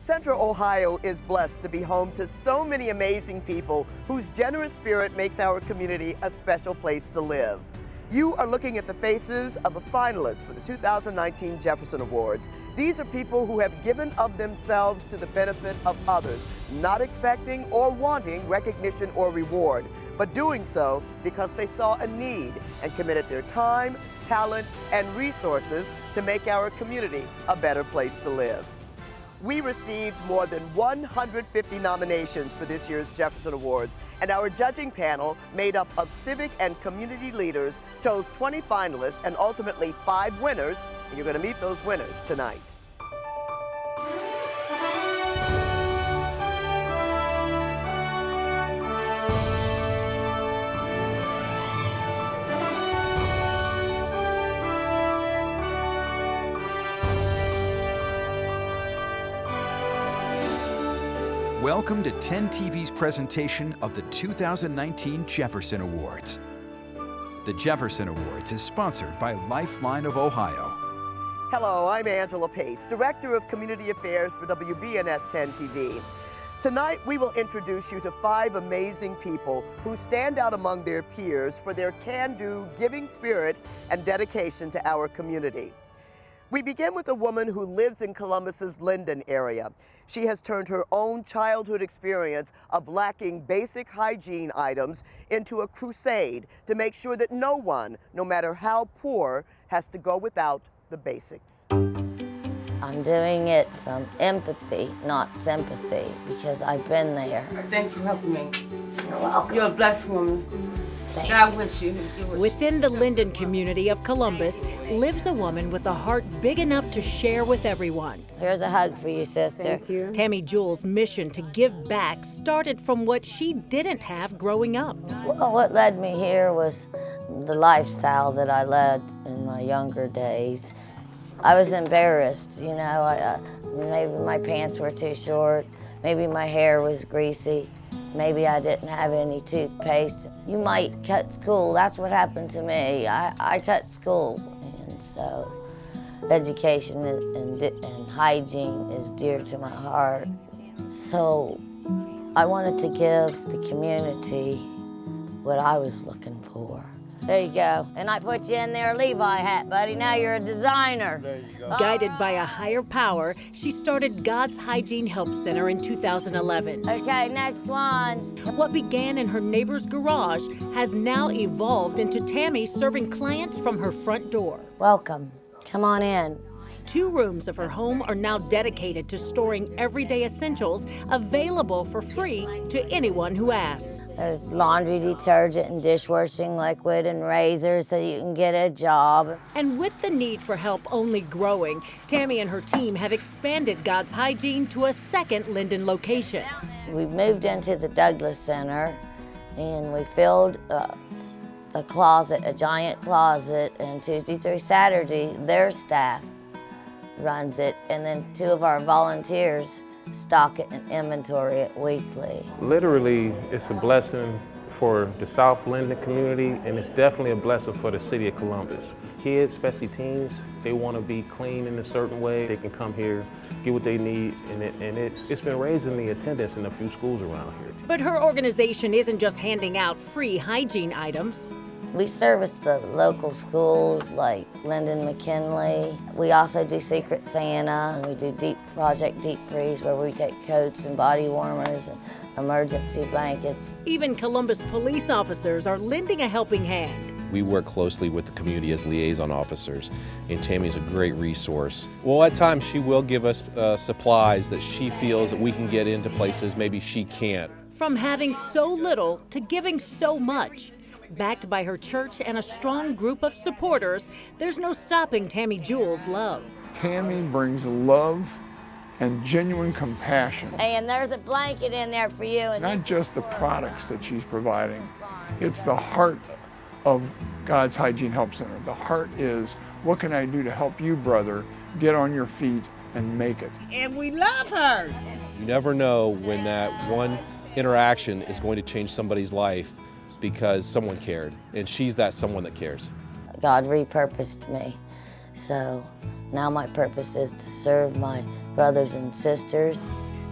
Central Ohio is blessed to be home to so many amazing people whose generous spirit makes our community a special place to live. You are looking at the faces of the finalists for the 2019 Jefferson Awards. These are people who have given of themselves to the benefit of others, not expecting or wanting recognition or reward, but doing so because they saw a need and committed their time, talent, and resources to make our community a better place to live. We received more than 150 nominations for this year's Jefferson Awards, and our judging panel, made up of civic and community leaders, chose 20 finalists and ultimately 5 winners, and you're going to meet those winners tonight. Welcome to 10 TV's presentation of the 2019 Jefferson Awards. The Jefferson Awards is sponsored by Lifeline of Ohio. Hello, I'm Angela Pace, Director of Community Affairs for WBNS-TV. Tonight, we will introduce you to 5 amazing people who stand out among their peers for their can-do, giving spirit and dedication to our community. We begin with a woman who lives in Columbus's Linden area. She has turned her own childhood experience of lacking basic hygiene items into a crusade to make sure that no one, no matter how poor, has to go without the basics. I'm doing it from empathy, not sympathy, because I've been there. Thank you for helping me. You're welcome. You're a blessed woman. Thank God bless you. Within the Linden community of Columbus lives a woman with a heart big enough to share with everyone. Here's a hug for you, sister. Thank you. Tammy Jewell's mission to give back started from what she didn't have growing up. Well, what led me here was the lifestyle that I led in my younger days. I was embarrassed, you know, maybe my pants were too short, maybe my hair was greasy, maybe I didn't have any toothpaste. You might cut school, that's what happened to me. I cut school, and so education and hygiene is dear to my heart. So I wanted to give the community what I was looking for. There you go. And I put you in their Levi hat, buddy. Now you're a designer. There you go. Guided by a higher power, she started God's Hygiene Help Center in 2011. Okay, next one. What began in her neighbor's garage has now evolved into Tammy serving clients from her front door. Welcome. Come on in. 2 rooms of her home are now dedicated to storing everyday essentials available for free to anyone who asks. There's laundry detergent and dishwashing liquid and razors so you can get a job. And with the need for help only growing, Tammy and her team have expanded God's Hygiene to a 2nd Linden location. We moved into the Douglas Center and we filled a closet, a giant closet, and Tuesday through Saturday, their staff runs it, and then 2 of our volunteers stock it and inventory it weekly. Literally, it's a blessing for the South Linden community, and it's definitely a blessing for the city of Columbus. Kids, especially teens, they want to be clean in a certain way. They can come here, get what they need, and it's been raising the attendance in a few schools around here. But her organization isn't just handing out free hygiene items. We service the local schools like Linden McKinley. We also do Secret Santa, and we do Project Deep Freeze, where we take coats and body warmers and emergency blankets. Even Columbus police officers are lending a helping hand. We work closely with the community as liaison officers, and Tammy's a great resource. Well, at times she will give us supplies that she feels that we can get into places maybe she can't. From having so little to giving so much. Backed by her church and a strong group of supporters, there's no stopping Tammy Jewell's love. Tammy brings love and genuine compassion. And there's a blanket in there for you. It's not just the products that she's providing, it's the heart of God's Hygiene Help Center. The heart is, what can I do to help you, brother, get on your feet and make it? And we love her. You never know when that one interaction is going to change somebody's life because someone cared, and she's that someone that cares. God repurposed me, so now my purpose is to serve my brothers and sisters.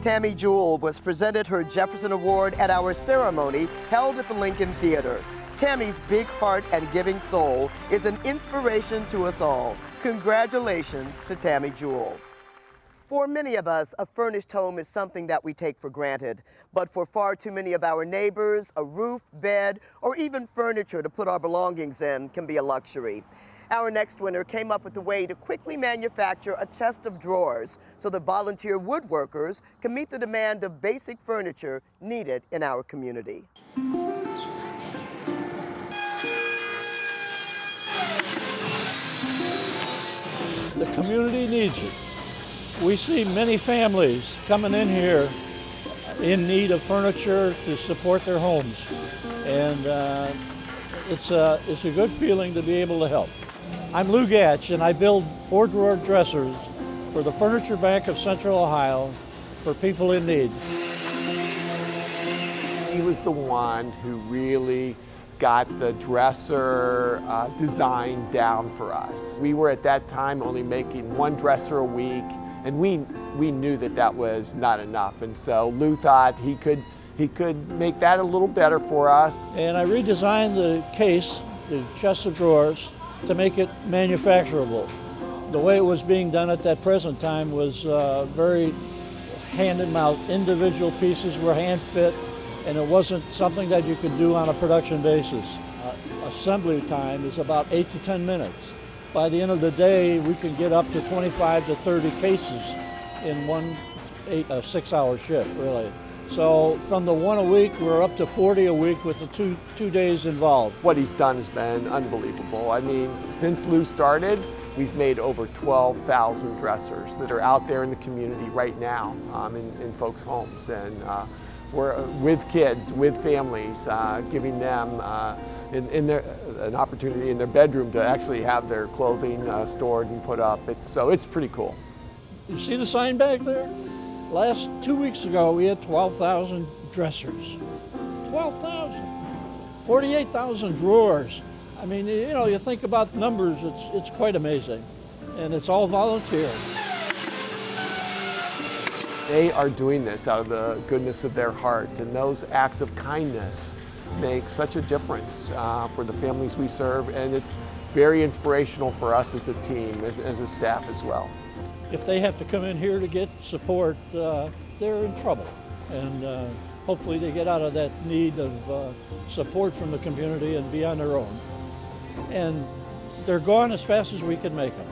Tammy Jewell was presented her Jefferson Award at our ceremony held at the Lincoln Theater. Tammy's big heart and giving soul is an inspiration to us all. Congratulations to Tammy Jewell. For many of us, a furnished home is something that we take for granted. But for far too many of our neighbors, a roof, bed, or even furniture to put our belongings in can be a luxury. Our next winner came up with a way to quickly manufacture a chest of drawers so that volunteer woodworkers can meet the demand of basic furniture needed in our community. The community needs it. We see many families coming in here in need of furniture to support their homes. And it's a good feeling to be able to help. I'm Lou Gatch, and I build 4-drawer dressers for the Furniture Bank of Central Ohio for people in need. He was the one who really got the dresser design down for us. We were at that time only making 1 dresser a week, and we knew that that was not enough. And so Lou thought he could make that a little better for us. And I redesigned the case, the chest of drawers, to make it manufacturable. The way it was being done at that present time was very hand-and-mouth. Individual pieces were hand-fit, and it wasn't something that you could do on a production basis. Assembly time is about 8 to 10 minutes. By the end of the day, we can get up to 25 to 30 cases in one 6-hour shift, really. So from the 1 a week, we're up to 40 a week with the two days involved. What he's done has been unbelievable. I mean, since Lou started, we've made over 12,000 dressers that are out there in the community right now in folks' homes. And we're with kids, with families, giving them an opportunity in their bedroom to actually have their clothing stored and put up. It's pretty cool. You see the sign back there? Last 2 weeks ago, we had 12,000 dressers. 12,000. 48,000 drawers. I mean, you know, you think about numbers, it's quite amazing. And it's all volunteer. They are doing this out of the goodness of their heart, and those acts of kindness make such a difference for the families we serve, and it's very inspirational for us as a team, as a staff as well. If they have to come in here to get support, they're in trouble. And hopefully they get out of that need of support from the community and be on their own. And they're gone as fast as we can make them.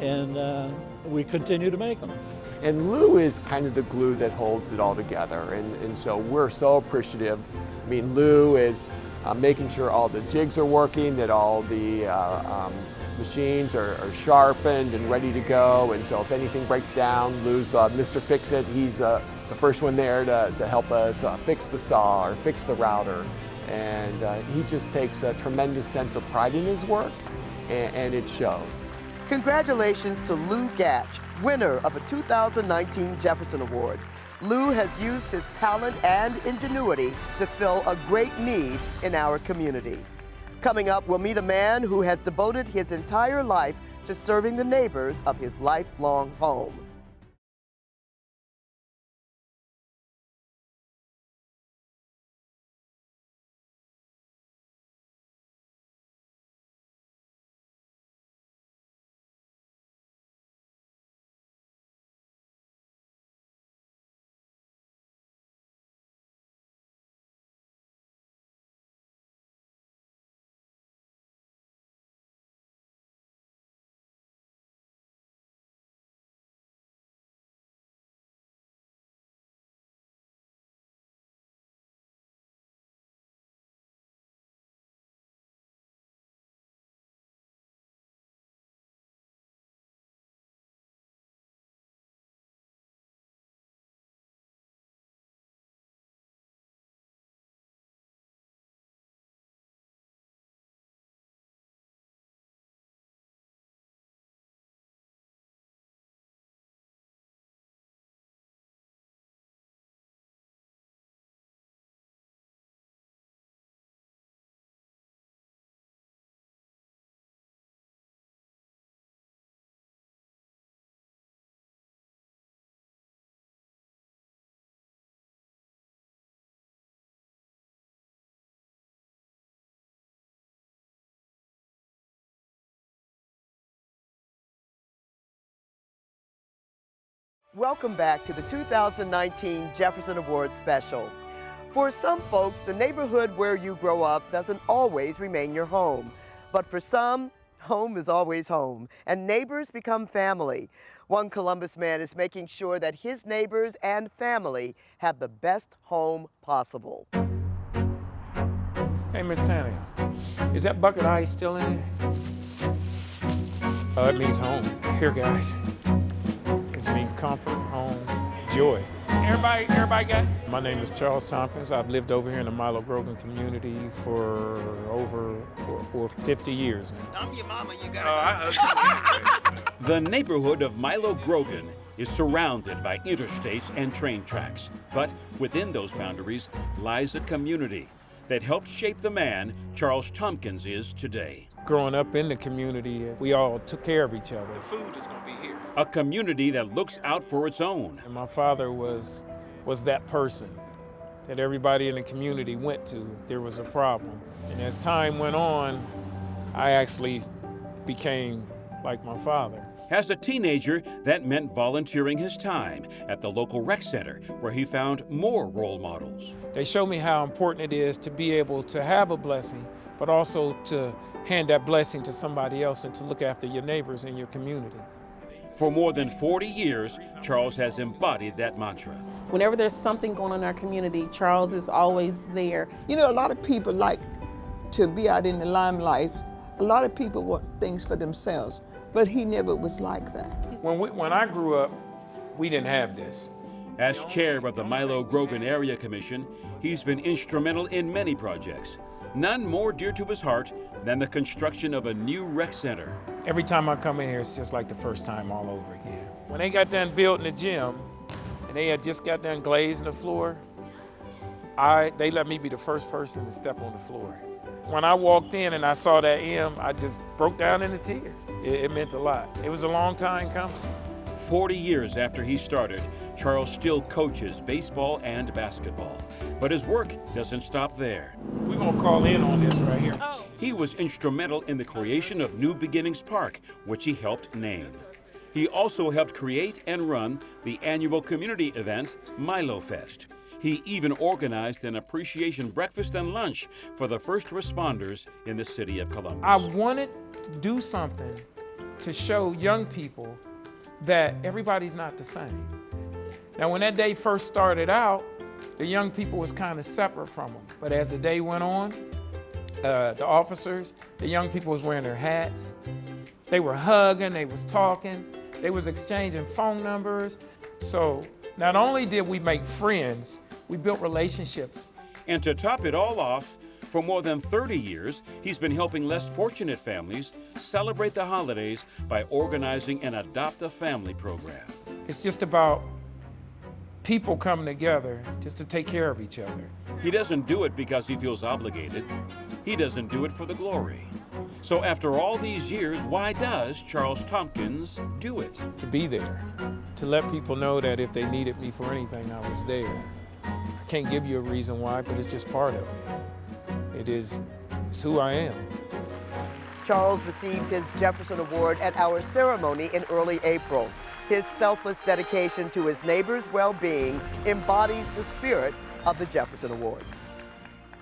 And we continue to make them. And Lou is kind of the glue that holds it all together. And so we're so appreciative. I mean, Lou is making sure all the jigs are working, that all the machines are sharpened and ready to go. And so if anything breaks down, Lou's Mr. Fix-It. He's the first one there to help us fix the saw or fix the router. And he just takes a tremendous sense of pride in his work, and it shows. Congratulations to Lou Gatch, winner of a 2019 Jefferson Award. Lou has used his talent and ingenuity to fill a great need in our community. Coming up, we'll meet a man who has devoted his entire life to serving the neighbors of his lifelong home. Welcome back to the 2019 Jefferson Awards special. For some folks, the neighborhood where you grow up doesn't always remain your home. But for some, home is always home, and neighbors become family. One Columbus man is making sure that his neighbors and family have the best home possible. Hey, Miss Tanya, is that bucket of ice still in there? It means home. Here, guys. It's mean comfort, home, joy. Everybody got it? My name is Charles Tompkins. I've lived over here in the Milo Grogan community for over 50 years now. I'm your mama, you gotta The neighborhood of Milo Grogan is surrounded by interstates and train tracks. But within those boundaries lies a community that helped shape the man Charles Tompkins is today. Growing up in the community, we all took care of each other. The food is gonna be here. A community that looks out for its own. And my father was that person that everybody in the community went to if there was a problem. And as time went on, I actually became like my father. As a teenager, that meant volunteering his time at the local rec center, where he found more role models. They showed me how important it is to be able to have a blessing, but also to hand that blessing to somebody else and to look after your neighbors in your community. For more than 40 years, Charles has embodied that mantra. Whenever there's something going on in our community, Charles is always there. You know, a lot of people like to be out in the limelight. A lot of people want things for themselves, but he never was like that. When I grew up, we didn't have this. As chair of the Milo Grogan Area Commission, he's been instrumental in many projects. None more dear to his heart than the construction of a new rec center. Every time I come in here, it's just like the first time all over again. When they got done building the gym, and they had just got done glazing the floor, they let me be the first person to step on the floor. When I walked in and I saw that M, I just broke down into tears. It meant a lot. It was a long time coming. 40 years after he started, Charles still coaches baseball and basketball. But his work doesn't stop there. We're gonna call in on this right here. He was instrumental in the creation of New Beginnings Park, which he helped name. He also helped create and run the annual community event, Milo Fest. He even organized an appreciation breakfast and lunch for the first responders in the city of Columbus. I wanted to do something to show young people that everybody's not the same. Now, when that day first started out, the young people was kind of separate from them. But as the day went on, the officers, the young people was wearing their hats. They were hugging, they was talking, they was exchanging phone numbers. So not only did we make friends, we built relationships. And to top it all off, for more than 30 years, he's been helping less fortunate families celebrate the holidays by organizing an Adopt a Family program. It's just about people coming together just to take care of each other. He doesn't do it because he feels obligated. He doesn't do it for the glory. So after all these years, why does Charles Tompkins do it? To be there, to let people know that if they needed me for anything, I was there. I can't give you a reason why, but it's just part of me. It's who I am. Charles received his Jefferson Award at our ceremony in early April. His selfless dedication to his neighbors' well-being embodies the spirit of the Jefferson Awards.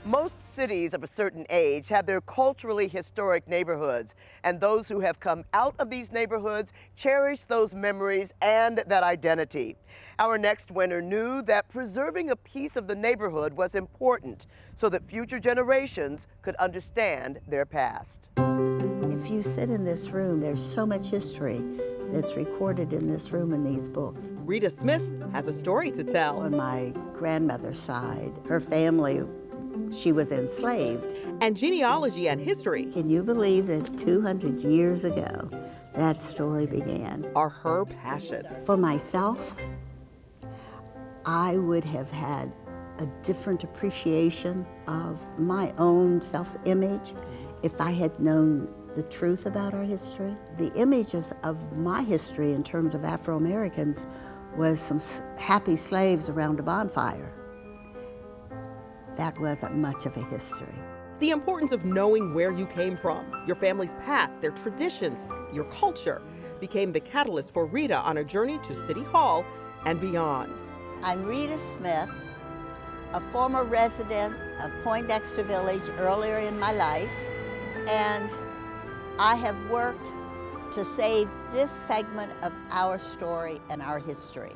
Most cities of a certain age have their culturally historic neighborhoods, and those who have come out of these neighborhoods cherish those memories and that identity. Our next winner knew that preserving a piece of the neighborhood was important so that future generations could understand their past. If you sit in this room, there's so much history that's recorded in this room in these books. Rita Smith has a story to tell. On my grandmother's side, her family, she was enslaved. And genealogy and history. Can you believe that 200 years ago, that story began? Are her passions. For myself, I would have had a different appreciation of my own self-image if I had known the truth about our history. The images of my history in terms of Afro-Americans was some happy slaves around a bonfire. That wasn't much of a history. The importance of knowing where you came from, your family's past, their traditions, your culture, became the catalyst for Rita on a journey to City Hall and beyond. I'm Rita Smith, a former resident of Poindexter Village earlier in my life, and I have worked to save this segment of our story and our history.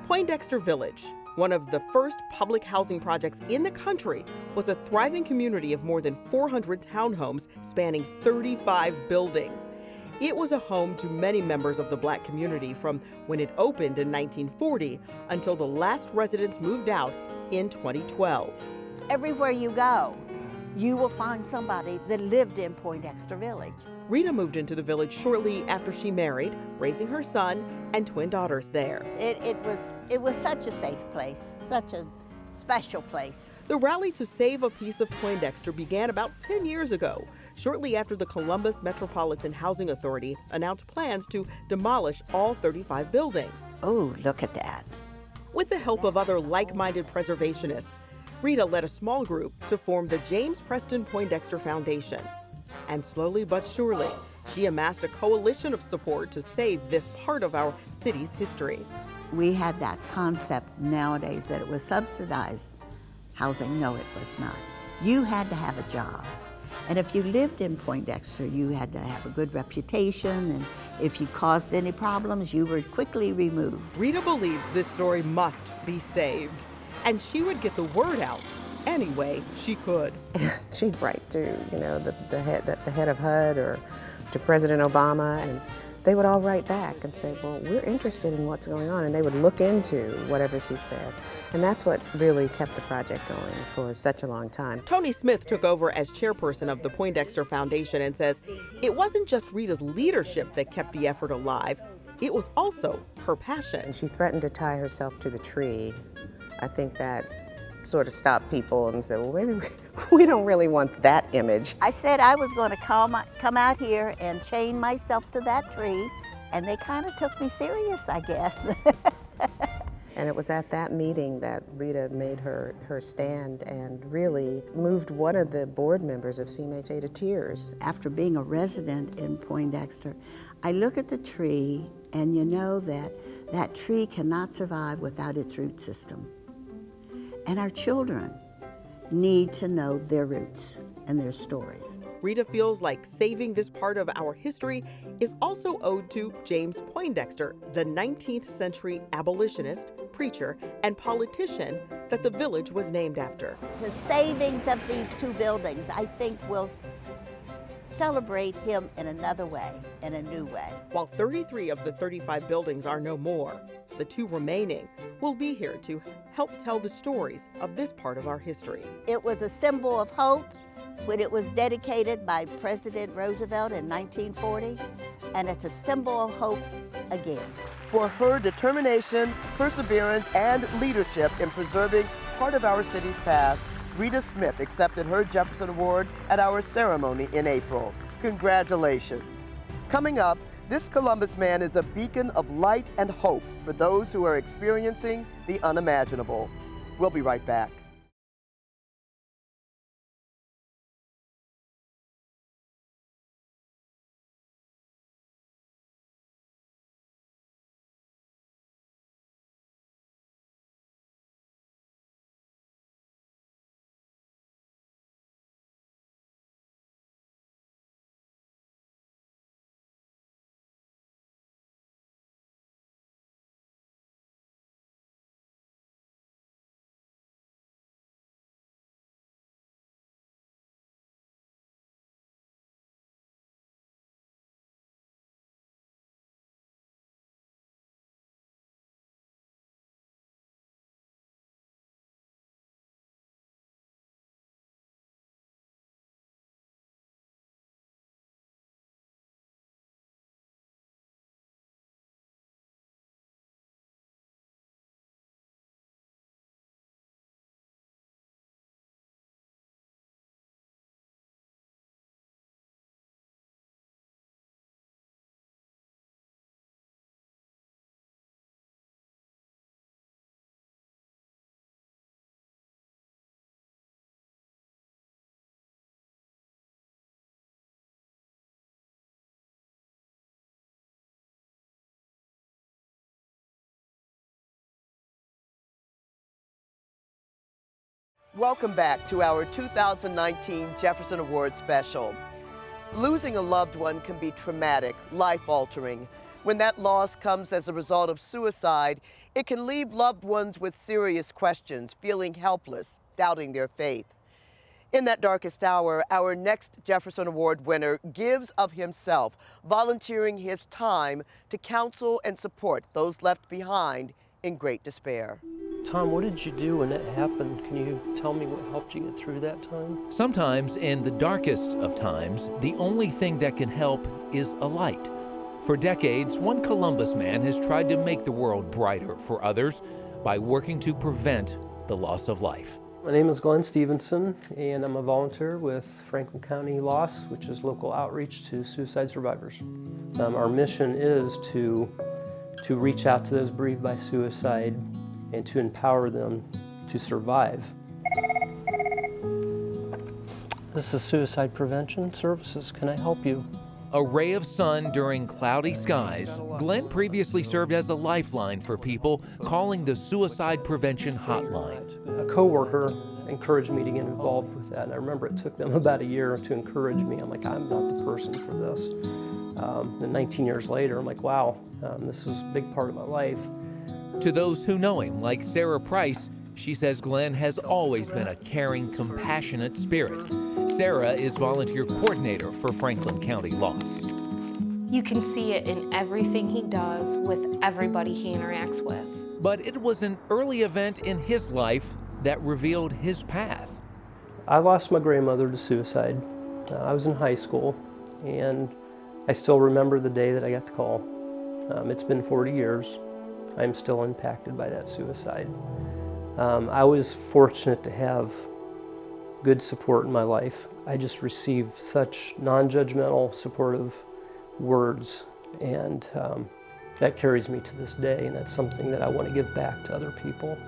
Poindexter Village, one of the first public housing projects in the country, was a thriving community of more than 400 townhomes spanning 35 buildings. It was a home to many members of the Black community from when it opened in 1940 until the last residents moved out in 2012. Everywhere you go, you will find somebody that lived in Poindexter Village. Rita moved into the village shortly after she married, raising her son and twin daughters there. It was such a safe place, such a special place. The rally to save a piece of Poindexter began about 10 years ago, shortly after the Columbus Metropolitan Housing Authority announced plans to demolish all 35 buildings. Oh, look at that. With the help of other like-minded preservationists, Rita led a small group to form the James Preston Poindexter Foundation. And slowly but surely, she amassed a coalition of support to save this part of our city's history. We had that concept nowadays that it was subsidized housing. No, it was not. You had to have a job. And if you lived in Poindexter, you had to have a good reputation, and if you caused any problems, you were quickly removed. Rita believes this story must be saved, and she would get the word out any way she could. She'd write to, the head of HUD or to President Obama, and they would all write back and say, well, we're interested in what's going on, and they would look into whatever she said. And that's what really kept the project going for such a long time. Tony Smith took over as chairperson of the Poindexter Foundation and says it wasn't just Rita's leadership that kept the effort alive, it was also her passion. And she threatened to tie herself to the tree. I think that sort of stopped people and said, well, maybe we don't really want that image. I said I was going to come out here and chain myself to that tree, and they kind of took me serious, I guess. And it was at that meeting that Rita made her stand and really moved one of the board members of CMHA to tears. After being a resident in Poindexter, I look at the tree, and you know that that tree cannot survive without its root system. And our children need to know their roots and their stories. Rita feels like saving this part of our history is also owed to James Poindexter, the 19th century abolitionist, preacher, and politician that the village was named after. The savings of these two buildings, I think, will celebrate him in another way, in a new way. While 33 of the 35 buildings are no more, the two remaining will be here to help tell the stories of this part of our history. It was a symbol of hope when it was dedicated by President Roosevelt in 1940, and it's a symbol of hope again. For her determination, perseverance, and leadership in preserving part of our city's past, Rita Smith accepted her Jefferson Award at our ceremony in April. Congratulations. Coming up, this Columbus man is a beacon of light and hope for those who are experiencing the unimaginable. We'll be right back. Welcome back to our 2019 Jefferson Award special. Losing a loved one can be traumatic, life-altering. When that loss comes as a result of suicide, it can leave loved ones with serious questions, feeling helpless, doubting their faith. In that darkest hour, our next Jefferson Award winner gives of himself, volunteering his time to counsel and support those left behind in great despair. Tom, what did you do when that happened? Can you tell me what helped you get through that time? Sometimes, in the darkest of times, the only thing that can help is a light. For decades, one Columbus man has tried to make the world brighter for others by working to prevent the loss of life. My name is Glenn Stevenson, and I'm a volunteer with Franklin County LOS, which is local outreach to suicide survivors. Our mission is to reach out to those bereaved by suicide and to empower them to survive. This is Suicide Prevention Services. Can I help you? A ray of sun during cloudy skies, Glenn previously served as a lifeline for people calling the Suicide Prevention Hotline. A coworker encouraged me to get involved with that, and I remember it took them about a year to encourage me. I'm like, I'm not the person for this. And 19 years later, I'm like, wow, this is a big part of my life. To those who know him, like Sarah Price, she says Glenn has always been a caring, compassionate spirit. Sarah is volunteer coordinator for Franklin County LOS. You can see it in everything he does with everybody he interacts with. But it was an early event in his life that revealed his path. I lost my grandmother to suicide. I was in high school, and I still remember the day that I got the call. It's been 40 years. I'm still impacted by that suicide. I was fortunate to have good support in my life. I just received such non-judgmental, supportive words, and that carries me to this day, and that's something that I want to give back to other people.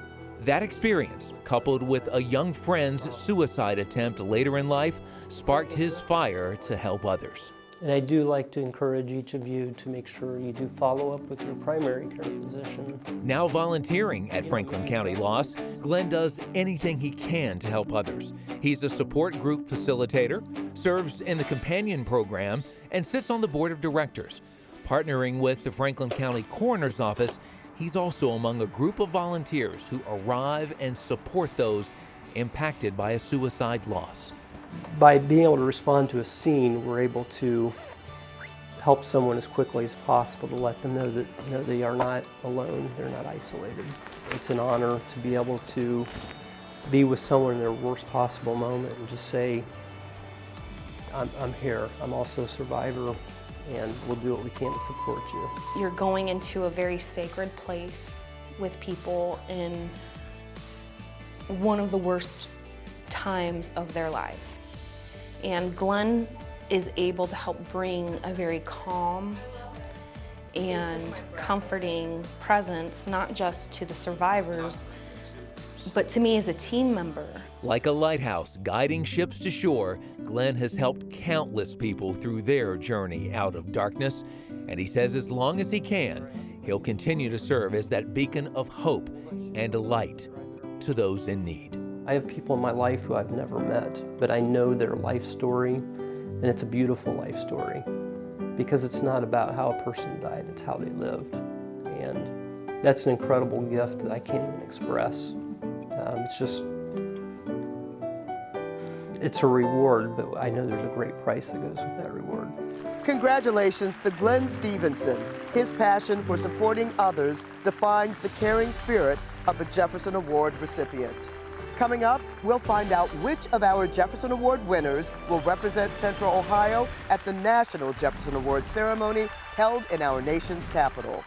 That experience, coupled with a young friend's suicide attempt later in life, sparked his fire to help others. And I do like to encourage each of you to make sure you do follow up with your primary care physician. Now volunteering at Franklin County LOS, Glenn does anything he can to help others. He's a support group facilitator, serves in the companion program, and sits on the board of directors. Partnering with the Franklin County Coroner's Office, he's also among a group of volunteers who arrive and support those impacted by a suicide loss. By being able to respond to a scene, we're able to help someone as quickly as possible to let them know that they are not alone, they're not isolated. It's an honor to be able to be with someone in their worst possible moment and just say, I'm here, I'm also a survivor, and we'll do what we can to support you. You're going into a very sacred place with people in one of the worst times of their lives. And Glenn is able to help bring a very calm and comforting presence, not just to the survivors, but to me as a team member. Like a lighthouse guiding ships to shore, Glenn has helped countless people through their journey out of darkness. And he says as long as he can, he'll continue to serve as that beacon of hope and a light to those in need. I have people in my life who I've never met, but I know their life story, and it's a beautiful life story because it's not about how a person died, it's how they lived. And that's an incredible gift that I can't even express. It's a reward, but I know there's a great price that goes with that reward. Congratulations to Glenn Stevenson. His passion for supporting others defines the caring spirit of a Jefferson Award recipient. Coming up, we'll find out which of our Jefferson Award winners will represent Central Ohio at the National Jefferson Award ceremony held in our nation's capital.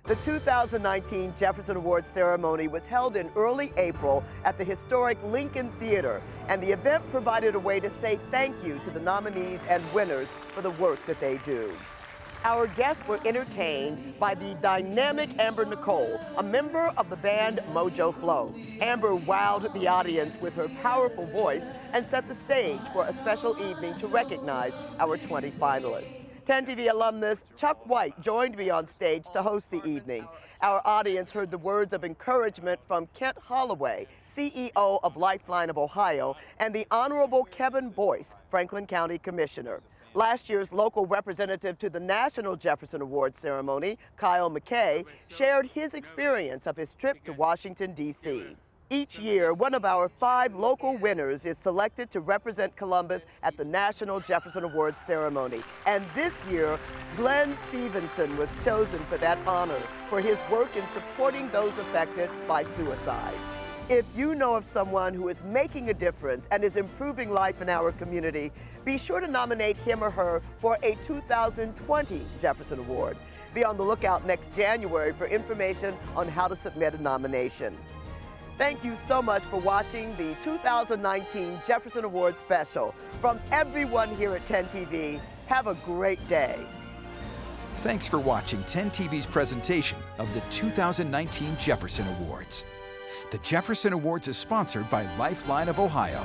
The 2019 Jefferson Awards ceremony was held in early April at the historic Lincoln Theater, and the event provided a way to say thank you to the nominees and winners for the work that they do. Our guests were entertained by the dynamic Amber Nicole, a member of the band Mojo Flow. Amber wowed the audience with her powerful voice and set the stage for a special evening to recognize our 20 finalists. 10 TV alumnus Chuck White joined me on stage to host the evening. Our audience heard the words of encouragement from Kent Holloway, CEO of Lifeline of Ohio, and the Honorable Kevin Boyce, Franklin County Commissioner. Last year's local representative to the National Jefferson Awards ceremony, Kyle McKay, shared his experience of his trip to Washington, D.C. Each year, one of our 5 local winners is selected to represent Columbus at the National Jefferson Awards ceremony. And this year, Glenn Stevenson was chosen for that honor for his work in supporting those affected by suicide. If you know of someone who is making a difference and is improving life in our community, be sure to nominate him or her for a 2020 Jefferson Award. Be on the lookout next January for information on how to submit a nomination. Thank you so much for watching the 2019 Jefferson Awards special. From everyone here at 10 TV, have a great day. Thanks for watching 10 TV's presentation of the 2019 Jefferson Awards. The Jefferson Awards is sponsored by Lifeline of Ohio.